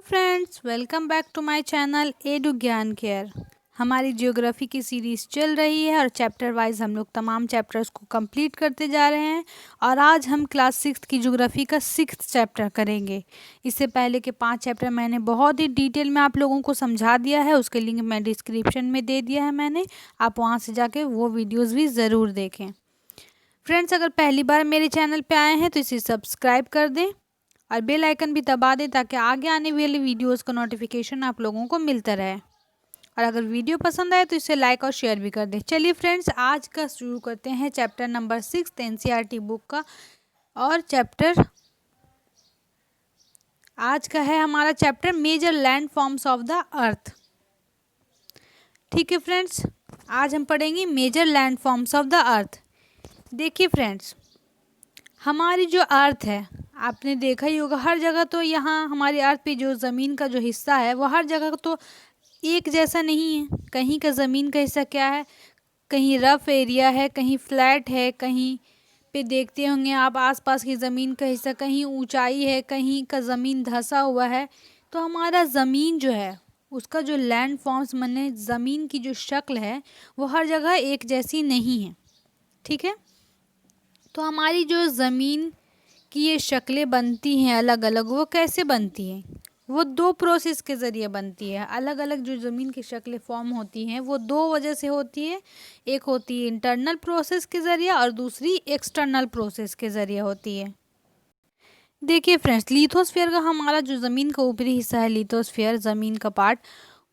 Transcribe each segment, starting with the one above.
Friends, welcome back to my channel edu Gyan care. हमारी geography की series चल रही है और चैप्टर वाइज हम लोग तमाम चैप्टर्स को कंप्लीट करते जा रहे हैं। और आज हम क्लास 6 की जियोग्राफी का 6th चैप्टर करेंगे। इससे पहले के 5 चैप्टर मैंने बहुत ही डिटेल में आप लोगों को समझा दिया है, उसके लिंक मैं डिस्क्रिप्शन में दे दिया है मैंने। आप वहाँ से जाके वो वीडियोज़ भी ज़रूर देखें। फ्रेंड्स, अगर पहली बार मेरे चैनल पर आए हैं तो इसे सब्सक्राइब कर दें और बेल आइकन भी दबा दें ताकि आगे आने वाली वीडियोस का नोटिफिकेशन आप लोगों को मिलता रहे। और अगर वीडियो पसंद आए तो इसे लाइक और शेयर भी कर दें। चलिए फ्रेंड्स, आज का शुरू करते हैं चैप्टर नंबर 6 एनसीईआरटी बुक का। और चैप्टर आज का है हमारा chapter major land forms of the earth. ठीक है फ्रेंड्स, आज हम पढ़ेंगे major land forms of the earth. देखिए फ्रेंड्स, हमारी जो अर्थ है, आपने देखा ही होगा हर जगह तो यहाँ हमारी अर्थ पे जो ज़मीन का जो हिस्सा है वो हर जगह तो एक जैसा नहीं है। कहीं का ज़मीन का हिस्सा क्या है, कहीं रफ एरिया है, कहीं फ्लैट है, कहीं पे देखते होंगे आप आसपास की ज़मीन का हिस्सा कहीं ऊंचाई है, कहीं का ज़मीन धंसा हुआ है। तो हमारा ज़मीन जो है उसका जो लैंड फॉर्म्स माने ज़मीन की जो शक्ल है वो हर जगह एक जैसी नहीं है। ठीक है, तो हमारी जो ज़मीन कि ये शक्लें बनती हैं अलग अलग, वो कैसे बनती हैं? वो दो प्रोसेस के ज़रिए बनती है। अलग अलग जो ज़मीन की शक्लें फॉर्म होती हैं वो दो वजह से होती है। एक होती है इंटरनल प्रोसेस के ज़रिए और दूसरी एक्सटर्नल प्रोसेस के ज़रिए होती है। देखिए फ्रेंड्स, लिथोस्फीयर का हमारा जो ज़मीन का ऊपरी हिस्सा है, लिथोस्फीयर ज़मीन का पार्ट,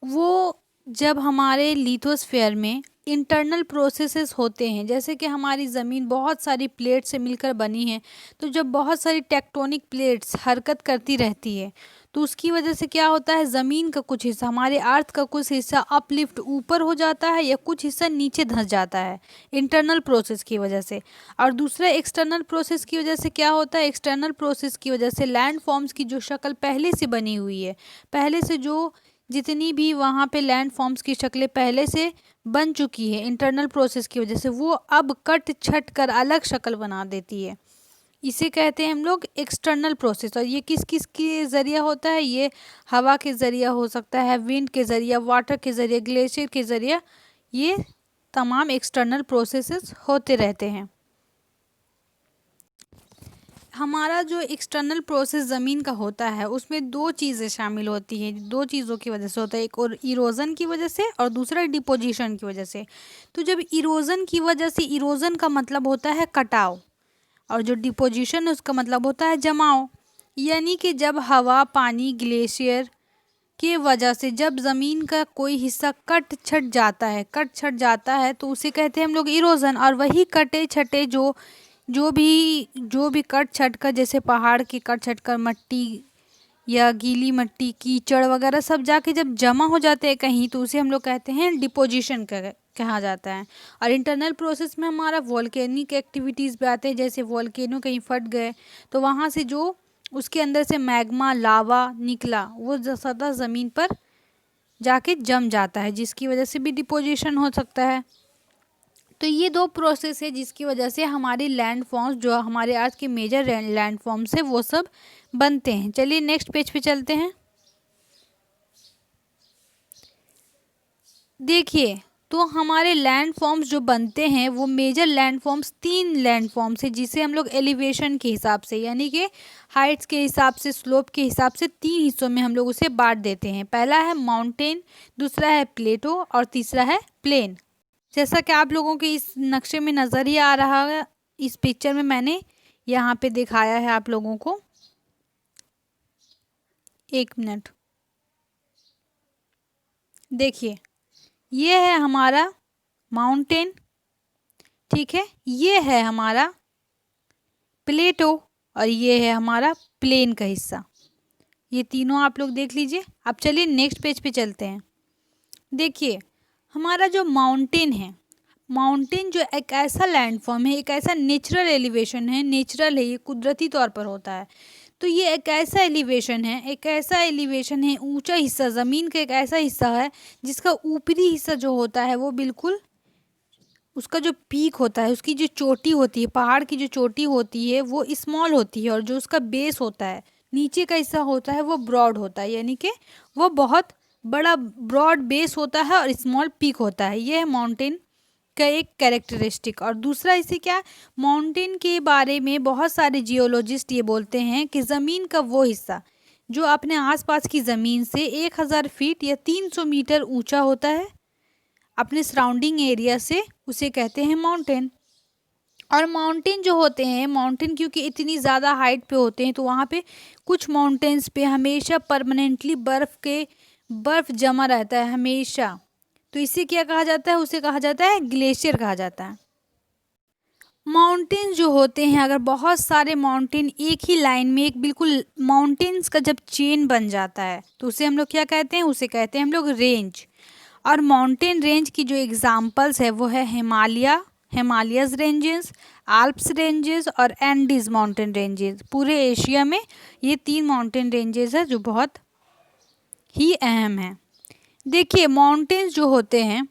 वो जब हमारे लिथोस्फीयर में इंटरनल प्रोसेसेस होते हैं, जैसे कि हमारी ज़मीन बहुत सारी प्लेट से मिलकर बनी है, तो जब बहुत सारी टेक्टोनिक प्लेट्स हरकत करती रहती है तो उसकी वजह से क्या होता है, ज़मीन का कुछ हिस्सा, हमारे अर्थ का कुछ हिस्सा अपलिफ्ट ऊपर हो जाता है या कुछ हिस्सा नीचे धंस जाता है इंटरनल प्रोसेस की वजह से। और दूसरा एक्सटर्नल प्रोसेस की वजह से क्या होता है, एक्सटर्नल प्रोसेस की वजह से लैंड फॉर्म्स की जो शक्ल पहले से बनी हुई है, पहले से जो जितनी भी वहाँ पे लैंड फॉर्म्स की शक्लें पहले से बन चुकी है इंटरनल प्रोसेस की वजह से, वो अब कट छट कर अलग शक्ल बना देती है। इसे कहते हैं हम लोग एक्सटर्नल प्रोसेस। और ये किस किस के ज़रिए होता है? ये हवा के ज़रिए हो सकता है, विंड के ज़रिए, वाटर के ज़रिए, ग्लेशियर के ज़रिए, ये तमाम एक्सटर्नल प्रोसेसेस होते रहते हैं। हमारा जो एक्सटर्नल प्रोसेस ज़मीन का होता है उसमें दो चीज़ें शामिल होती हैं, दो चीज़ों की वजह से होता है, एक और इरोज़न की वजह से और दूसरा डिपोजिशन की वजह से। तो जब इरोज़न की वजह से, इरोज़न का मतलब होता है कटाव और जो डिपोजिशन है उसका मतलब होता है जमाव। यानी कि जब हवा, पानी, ग्लेशियर के वजह से जब ज़मीन का कोई हिस्सा कट छट जाता है तो उसे कहते हैं हम लोग इरोज़न। और वही कटे छटे जो भी कट छट कर, जैसे पहाड़ की कट छट कर मट्टी या गीली मट्टी, कीचड़ वगैरह सब जाके जब जमा हो जाते हैं कहीं, तो उसे हम लोग कहते हैं डिपोजिशन कहा जाता है। और इंटरनल प्रोसेस में हमारा वोल्केनिक एक्टिविटीज़ भी आते हैं, जैसे वोल्केनो कहीं फट गए तो वहाँ से जो उसके अंदर से मैग्मा, लावा निकला, वो सतह ज़मीन पर जाके जम जाता है, जिसकी वजह से भी डिपोजिशन हो सकता है। तो ये दो प्रोसेस है जिसकी वजह से हमारी लैंड फॉर्म्स, जो हमारे अर्थ के मेजर लैंड फॉर्म्स है, वो सब बनते हैं। चलिए नेक्स्ट पेज पे चलते हैं। देखिए, तो हमारे लैंड फॉर्म्स जो बनते हैं वो मेजर लैंड फॉर्म्स, तीन लैंड फॉर्म्स है जिसे हम लोग एलिवेशन के हिसाब से, यानी कि हाइट्स के हिसाब से, स्लोप के हिसाब से तीन हिस्सों में हम लोग उसे बांट देते हैं। पहला है माउंटेन, दूसरा है प्लेटो और तीसरा है प्लेन। जैसा कि आप लोगों के इस नक्शे में नज़र ही आ रहा है, इस पिक्चर में मैंने यहाँ पे दिखाया है आप लोगों को। एक मिनट, देखिए, ये है हमारा माउंटेन, ठीक है, ये है हमारा प्लेटो और ये है हमारा प्लेन का हिस्सा। ये तीनों आप लोग देख लीजिए। अब चलिए नेक्स्ट पेज पे चलते हैं। देखिए, हमारा जो माउंटेन है, माउंटेन जो एक ऐसा लैंडफॉर्म है, एक ऐसा नेचुरल एलिवेशन है, नेचुरल है, ये कुदरती तौर पर होता है। तो ये एक ऐसा एलिवेशन है, एक ऐसा एलिवेशन है, ऊंचा हिस्सा, ज़मीन का एक ऐसा हिस्सा है जिसका ऊपरी हिस्सा जो होता है वो बिल्कुल, उसका जो पीक होता है, उसकी जो चोटी होती है, पहाड़ की जो चोटी होती है वो स्मॉल होती है और जो उसका बेस होता है, नीचे का हिस्सा होता है वो ब्रॉड होता है, यानी कि वो बहुत बड़ा ब्रॉड बेस होता है और स्मॉल पीक होता है। ये है माउंटेन का एक कैरेक्टरिस्टिक। और दूसरा इसे क्या, माउंटेन के बारे में बहुत सारे जियोलॉजिस्ट ये बोलते हैं कि ज़मीन का वो हिस्सा जो अपने आसपास की ज़मीन से 1000 फीट या 300 मीटर ऊंचा होता है अपने सराउंडिंग एरिया से, उसे कहते हैं माउंटेन। और माउंटेन जो होते हैं, माउंटेन क्योंकि इतनी ज़्यादा हाइट पे होते हैं तो वहाँ पे कुछ माउंटेन्स पे हमेशा परमानेंटली बर्फ़ जमा रहता है हमेशा। तो इसे क्या कहा जाता है, उसे कहा जाता है ग्लेशियर कहा जाता है। माउंटेन जो होते हैं, अगर बहुत सारे माउंटेन एक ही लाइन में, एक बिल्कुल माउंटेन्स का जब चेन बन जाता है तो उसे हम लोग क्या कहते हैं, उसे कहते हैं हम लोग रेंज। और माउंटेन रेंज की जो एग्जांपल्स है वो है हिमालयस रेंजेस, आल्प्स रेंजेस और एंडीज माउंटेन रेंजेस। पूरे एशिया में ये 3 माउंटेन रेंजेस है जो बहुत ही अहम है। देखिए माउंटेन्स जो होते हैं,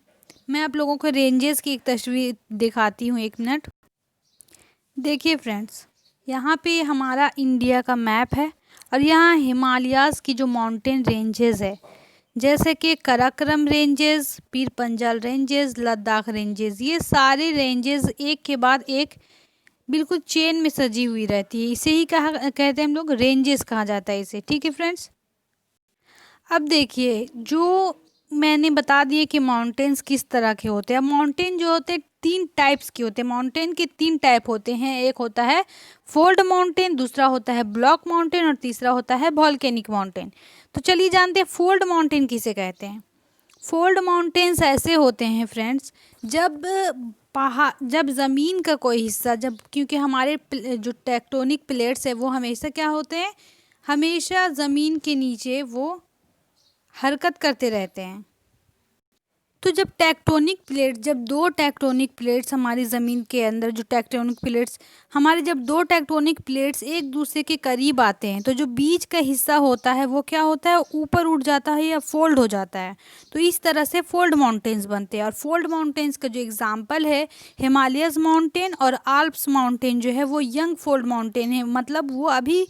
मैं आप लोगों को रेंजेस की एक तस्वीर दिखाती हूँ, 1 मिनट। देखिए फ्रेंड्स, यहाँ पे हमारा इंडिया का मैप है और यहाँ हिमालयाज़ की जो माउंटेन रेंजेस है, जैसे कि Karakoram ranges, Pir Panjal ranges, Ladakh ranges, ये सारे रेंजेस एक के बाद एक बिल्कुल चेन में सजी हुई रहती है। इसे ही कहते हैं हम लोग रेंजेस कहा जाता है इसे, ठीक है फ्रेंड्स। अब देखिए, जो मैंने बता दिए कि माउंटेन्स किस तरह के होते हैं। अब माउंटेन जो होते हैं 3 टाइप्स के होते हैं। माउंटेन के 3 टाइप होते हैं, एक होता है फोल्ड माउंटेन, दूसरा होता है ब्लॉक माउंटेन और तीसरा होता है वॉल्केनिक माउंटेन। तो चलिए जानते हैं फोल्ड माउंटेन किसे कहते हैं। फोल्ड माउंटेन्स ऐसे होते हैं फ्रेंड्स, जब ज़मीन का कोई हिस्सा, जब क्योंकि हमारे जो टेक्टोनिक प्लेट्स है वो हमेशा क्या होते हैं, हमेशा ज़मीन के नीचे वो हरकत करते रहते हैं। तो जब दो टेक्टोनिक प्लेट्स हमारी ज़मीन के अंदर, जो टेक्टोनिक प्लेट्स हमारे, जब 2 टेक्टोनिक प्लेट्स एक दूसरे के करीब आते हैं तो जो बीच का हिस्सा होता है वो क्या होता है, ऊपर उठ जाता है या फोल्ड हो जाता है। तो इस तरह से फोल्ड माउंटेन्स बनते हैं। और फोल्ड माउंटेन्स का जो एग्जाम्पल है, हिमालयस माउंटेन और आल्प्स माउंटेन जो है वो यंग फोल्ड माउंटेन है, मतलब वो अभी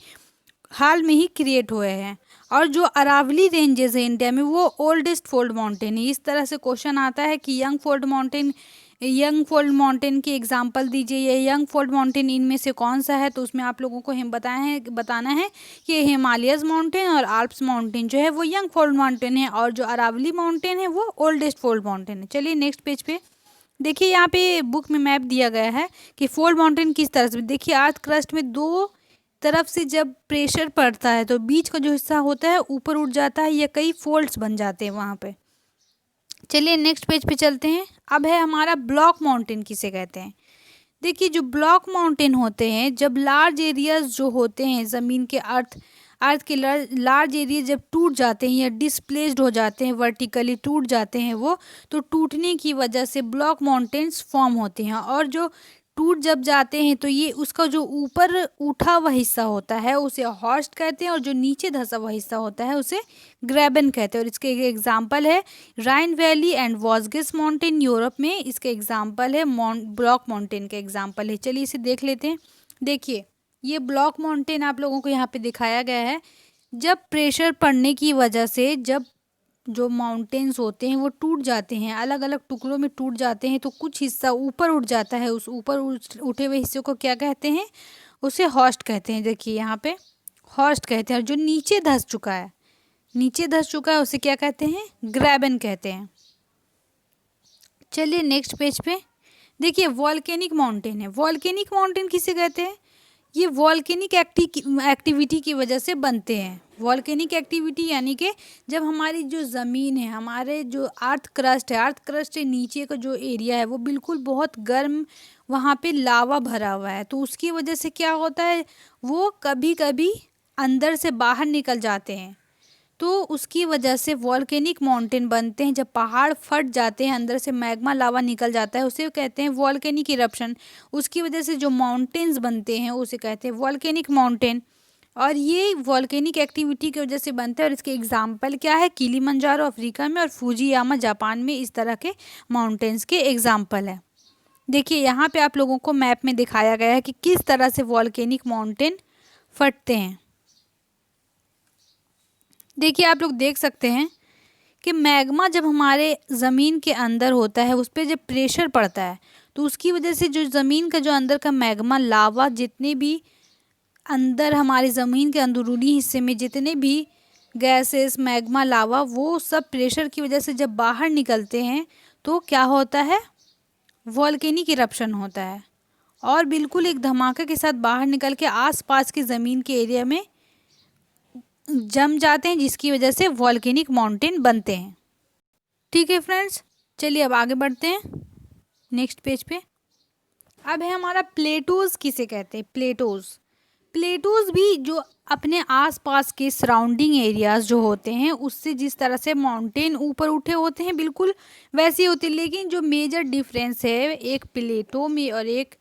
हाल में ही क्रिएट हुए हैं। और जो अरावली रेंजेस है इंडिया में, वो ओल्डेस्ट फोल्ड माउंटेन है। इस तरह से क्वेश्चन आता है कि यंग फोल्ड माउंटेन की एग्जांपल दीजिए, ये यंग फोल्ड माउंटेन इनमें से कौन सा है। तो उसमें आप लोगों को बताना है कि हिमालयस माउंटेन और आल्प्स माउंटेन जो है वो यंग फोल्ड माउंटेन है और जो अरावली माउंटेन है वो ओल्डेस्ट फोल्ड माउंटेन है। चलिए नेक्स्ट पेज पे देखिए, यहाँ पे बुक में मैप दिया गया है कि फोल्ड माउंटेन किस तरह से। देखिए अर्थ क्रस्ट में 2 तरफ से जब प्रेशर पड़ता है तो बीच का जो हिस्सा होता है ऊपर उठ जाता है या कई फोल्ड्स बन जाते हैं वहाँ पे। चलिए नेक्स्ट पेज पे चलते हैं। अब है हमारा ब्लॉक माउंटेन किसे कहते हैं। देखिए जो ब्लॉक माउंटेन होते हैं, जब लार्ज एरियाज जो होते हैं ज़मीन के अर्थ के लार्ज एरिया जब टूट जाते हैं या डिस्प्लेस्ड हो जाते हैं, वर्टिकली टूट जाते हैं वो, तो टूटने की वजह से ब्लॉक माउंटेन्स फॉर्म होते हैं। और जो टूट जब जाते हैं तो ये उसका जो ऊपर उठा हुआ हिस्सा होता है उसे हॉर्स्ट कहते हैं और जो नीचे धंसा हुआ हिस्सा होता है उसे ग्रेबन कहते हैं। और इसके एग्जाम्पल है राइन वैली एंड वॉस्गिस माउंटेन यूरोप में, इसके एग्जाम्पल है ब्लॉक माउंटेन के एग्जाम्पल है। चलिए इसे देख लेते हैं। देखिए ये ब्लॉक माउंटेन आप लोगों को यहाँ पे दिखाया गया है। जब प्रेशर पड़ने की वजह से जब जो माउंटेन्स होते हैं वो टूट जाते हैं, अलग अलग टुकड़ों में टूट जाते हैं, तो कुछ हिस्सा ऊपर उठ जाता है। उस ऊपर उठे हुए हिस्से को क्या कहते हैं, उसे हॉस्ट कहते हैं। देखिए यहाँ पे हॉस्ट कहते हैं। और जो नीचे धंस चुका है उसे क्या कहते हैं, ग्रेबन कहते हैं। चलिए नेक्स्ट पेज पे देखिए, वॉल्केनिक माउंटेन है। वॉल्केनिक माउंटेन किसे कहते हैं, ये वॉल्केनिक एक्टिविटी की वजह से बनते हैं। वॉल्केनिक एक्टिविटी यानी कि जब हमारी जो ज़मीन है, हमारे जो अर्थ क्रस्ट के नीचे का जो एरिया है वो बिल्कुल बहुत गर्म, वहाँ पे लावा भरा हुआ है, तो उसकी वजह से क्या होता है, वो कभी कभी अंदर से बाहर निकल जाते हैं। तो उसकी वजह से वॉल्केनिक माउंटेन बनते हैं। जब पहाड़ फट जाते हैं, अंदर से मैग्मा लावा निकल जाता है, उसे कहते हैं वॉल्केनिक इरप्शन। उसकी वजह से जो माउंटेन्स बनते हैं उसे कहते हैं वॉल्केनिक माउंटेन। और ये वॉल्केनिक एक्टिविटी की वजह से बनते हैं। और इसके एग्जाम्पल क्या है, किलिमंजारो अफ्रीका में और फूजियामा जापान में, इस तरह के माउंटेन्स के एग्जाम्पल है। देखिए यहाँ पे आप लोगों को मैप में दिखाया गया है कि किस तरह से वॉल्केनिक माउंटेन फटते हैं। देखिए आप लोग देख सकते हैं कि मैग्मा जब हमारे ज़मीन के अंदर होता है, उस पे जब प्रेशर पड़ता है तो उसकी वजह से जो ज़मीन का जो अंदर का मैग्मा लावा, जितने भी अंदर हमारी ज़मीन के अंदरूनी हिस्से में जितने भी गैसेस, मैग्मा, लावा, वो सब प्रेशर की वजह से जब बाहर निकलते हैं तो क्या होता है, वॉल्केनिक इरप्शन होता है और बिल्कुल एक धमाके के साथ बाहर निकल के आसपास की ज़मीन के एरिया में जम जाते हैं, जिसकी वजह से वॉल्केनिक माउंटेन बनते हैं। ठीक है फ्रेंड्स, चलिए अब आगे बढ़ते हैं नेक्स्ट पेज पे। अब है हमारा प्लेटोज किसे कहते हैं। प्लेटोज, प्लेटोज भी जो अपने आसपास के सराउंडिंग एरियाज जो होते हैं उससे जिस तरह से माउंटेन ऊपर उठे होते हैं बिल्कुल वैसे ही होते हैं, लेकिन जो मेजर डिफरेंस है एक प्लेटो में और एक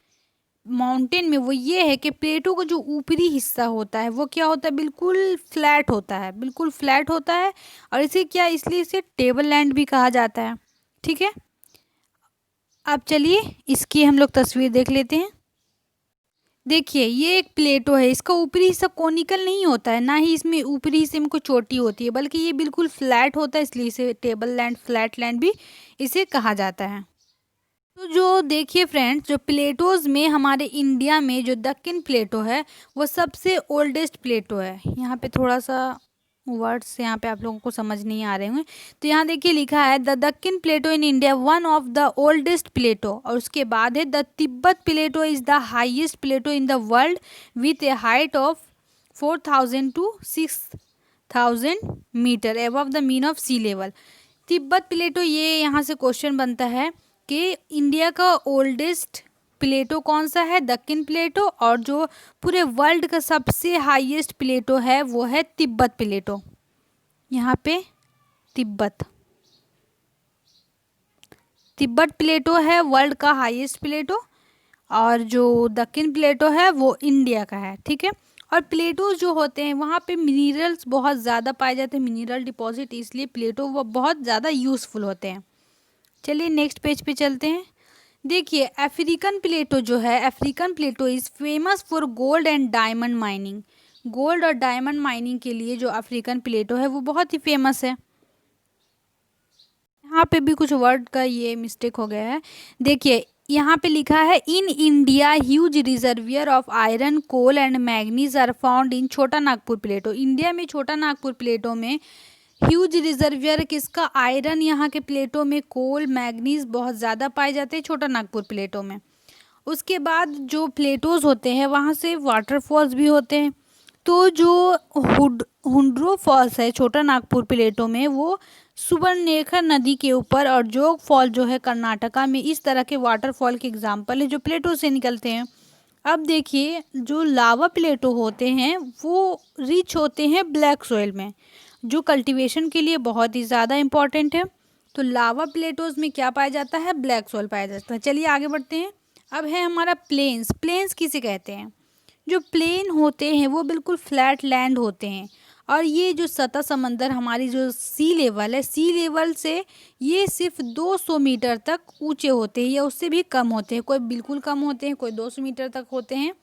माउंटेन में वो ये है कि प्लेटो का जो ऊपरी हिस्सा होता है वो क्या होता है, बिल्कुल फ्लैट होता है, बिल्कुल फ्लैट होता है। और इसे क्या, इसलिए इसे टेबल लैंड भी कहा जाता है। ठीक है, अब चलिए इसकी हम लोग तस्वीर देख लेते हैं। देखिए ये एक प्लेटो है, इसका ऊपरी हिस्सा कोनिकल नहीं होता है, ना ही इसमें ऊपरी हिस्से में कोई चोटी होती है, बल्कि ये बिल्कुल फ्लैट होता है, इसलिए इसे टेबल लैंड, फ्लैट लैंड भी इसे कहा जाता है। तो जो देखिए फ्रेंड्स, जो प्लेटोज में हमारे इंडिया में जो दक्कन प्लेटो है वो सबसे ओल्डेस्ट प्लेटो है। यहाँ पे थोड़ा सा वर्ड्स यहाँ पे आप लोगों को समझ नहीं आ रहे होंगे, तो यहाँ देखिए लिखा है the Deccan plateau in India one of the oldest plateau, और उसके बाद है the Tibet plateau is the highest plateau in the world with a height of 4000 to 6000 metre above the mean of sea level. Tibet plateau, ये यहाँ से question बनता है कि इंडिया का ओल्डेस्ट प्लेटो कौन सा है, दक्कन प्लेटो, और जो पूरे वर्ल्ड का सबसे हाईएस्ट प्लेटो है वो है तिब्बत प्लेटो। यहाँ पे तिब्बत प्लेटो है वर्ल्ड का हाईएस्ट प्लेटो, और जो दक्कन प्लेटो है वो इंडिया का है। ठीक है, और प्लेटोज जो होते हैं वहाँ पे मिनरल्स बहुत ज़्यादा पाए जाते हैं, मिनरल डिपॉजिट, इसलिए प्लेटो वो बहुत ज़्यादा यूज़फुल होते हैं। चलिए नेक्स्ट पेज पे चलते हैं। देखिए अफ्रीकन प्लेटो जो है, African plateau is famous for gold and diamond mining. Gold और डायमंड माइनिंग के लिए जो अफ्रीकन प्लेटो है वो बहुत ही फेमस है। यहाँ पे भी कुछ वर्ड का ये मिस्टेक हो गया है। देखिए यहाँ पे लिखा है in India huge reservoir of iron, coal and manganese are found in Chota Nagpur Plato. India में छोटा नागपुर प्लेटो में ह्यूज रिजर्वियर किसका, आयरन, यहाँ के प्लेटो में कोल, मैग्नीज बहुत ज़्यादा पाए जाते हैं छोटा नागपुर प्लेटो में। उसके बाद जो प्लेटोज होते हैं वहाँ से वाटरफॉल्स भी होते हैं। तो जो हुंड्रो फॉल्स है छोटा नागपुर प्लेटो में वो सुवर्णरेखा नदी के ऊपर, और जोग फॉल जो है कर्नाटका में, इस तरह के वाटरफॉल के एग्जाम्पल है जो प्लेटो से निकलते हैं। अब देखिए जो लावा प्लेटो होते हैं वो रिच होते हैं ब्लैक सॉइल में, जो कल्टीवेशन के लिए बहुत ही ज़्यादा इम्पॉर्टेंट है। तो लावा प्लेटोज में क्या पाया जाता है, ब्लैक सॉइल पाया जाता है। चलिए आगे बढ़ते हैं। अब है हमारा प्लेन्स। प्लेन्स किसे कहते हैं, जो प्लेन होते हैं वो बिल्कुल फ्लैट लैंड होते हैं, और ये जो सतह समंदर हमारी जो सी लेवल है, सी लेवल से ये सिर्फ 200 मीटर तक ऊंचे होते हैं या उससे भी कम होते हैं, कोई बिल्कुल कम होते हैं, कोई 200 मीटर तक होते हैं,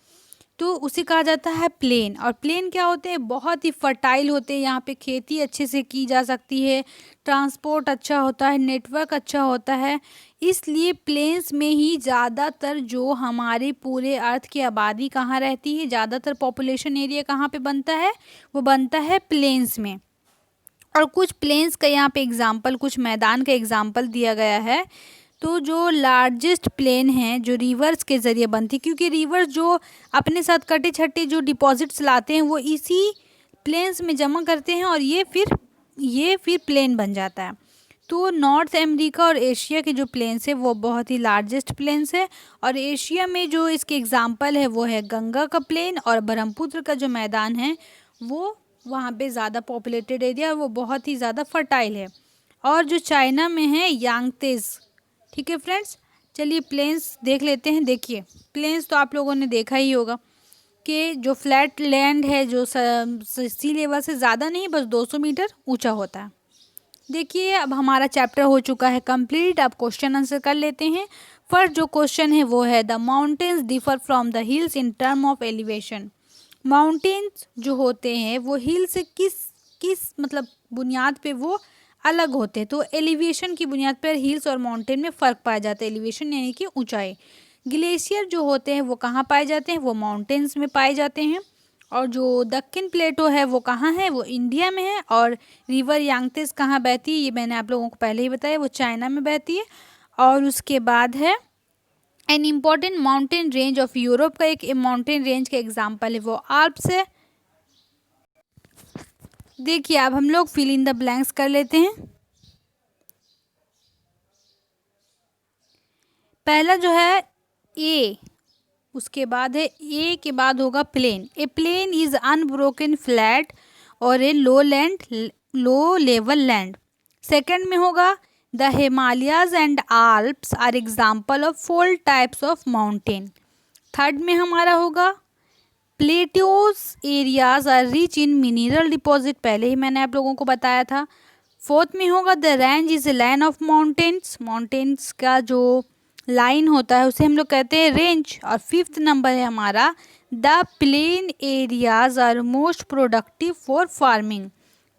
तो उसे कहा जाता है प्लेन। और प्लेन क्या होते हैं, बहुत ही फर्टाइल होते हैं, यहाँ पे खेती अच्छे से की जा सकती है, ट्रांसपोर्ट अच्छा होता है, नेटवर्क अच्छा होता है, इसलिए प्लेन्स में ही ज़्यादातर जो हमारे पूरे अर्थ की आबादी कहाँ रहती है, ज़्यादातर पॉपुलेशन एरिया कहाँ पे बनता है, वो बनता है प्लेन्स में। और कुछ प्लेन्स का यहाँ पे एग्जाम्पल, कुछ मैदान का एग्जाम्पल दिया गया है। तो जो लार्जेस्ट प्लेन हैं जो रिवर्स के ज़रिए बनती, क्योंकि रिवर्स जो अपने साथ कटे छट्टे जो डिपॉजिट्स लाते हैं वो इसी प्लेन्स में जमा करते हैं, और ये फिर प्लेन बन जाता है। तो नॉर्थ अमेरिका और एशिया के जो प्लेन्स है वो बहुत ही लार्जेस्ट प्लेन्स है, और एशिया में जो इसके एग्जाम्पल है वो है गंगा का प्लेन, और ब्रह्मपुत्र का जो मैदान है वो वहाँ पे ज़्यादा पॉपुलेटेड एरिया, वो बहुत ही ज़्यादा फर्टाइल है। और जो चाइना में है यांगतेज। ठीक है फ्रेंड्स, चलिए प्लेन्स देख लेते हैं। देखिए प्लेन्स तो आप लोगों ने देखा ही होगा कि जो फ्लैट लैंड है जो सी लेवल से ज़्यादा नहीं, बस 200 मीटर ऊंचा होता है। देखिए अब हमारा चैप्टर हो चुका है कंप्लीट। अब क्वेश्चन आंसर कर लेते हैं। फर्स्ट जो क्वेश्चन है वो है the mountains differ from the hills in term of elevation. Mountains जो होते हैं वो हिल से किस किस मतलब बुनियाद पे वो अलग होते हैं। तो एलिवेशन की बुनियाद पर हिल्स और माउंटेन में फ़र्क पाया जाता है। एलिवेशन यानी कि ऊंचाई। ग्लेशियर जो होते हैं वो कहाँ पाए जाते हैं, वो माउंटेन्स में पाए जाते हैं। और जो दक्कन प्लेटो है वो कहाँ है, वो इंडिया में है। और रिवर यांगत्से कहाँ बहती है, ये मैंने आप लोगों को पहले ही बताया, वो चाइना में बहती है। और उसके बाद है an important mountain range of Europe का एक माउंटेन रेंज का एग्जाम्पल है वो आल्प्स है। देखिए अब हम लोग फिल इन द ब्लैंक्स कर लेते हैं। पहला जो है ए, उसके बाद है ए के बाद होगा plain. A plain is unbroken flat और a low level land. Second में होगा the Himalayas and Alps are example of 4 types of mountain. Third में हमारा होगा plateaus areas are rich in mineral deposit, पहले ही मैंने आप लोगों को बताया था। फोर्थ में होगा the range is a line of mountains, mountains का जो लाइन होता है उसे हम लोग कहते हैं रेंज। और फिफ्थ नंबर है हमारा the plain areas are most productive for farming.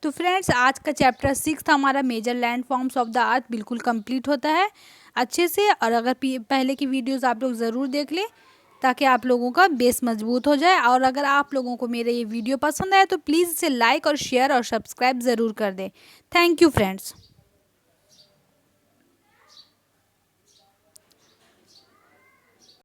तो फ्रेंड्स आज का चैप्टर 6 हमारा major land forms of the earth बिल्कुल कंप्लीट होता है अच्छे से। और अगर पहले की वीडियोस आप लोग ज़रूर देख लें ताकि आप लोगों का बेस मजबूत हो जाए। और अगर आप लोगों को मेरे ये वीडियो पसंद आए तो प्लीज़ इसे लाइक और शेयर और सब्सक्राइब ज़रूर कर दें। Thank you friends.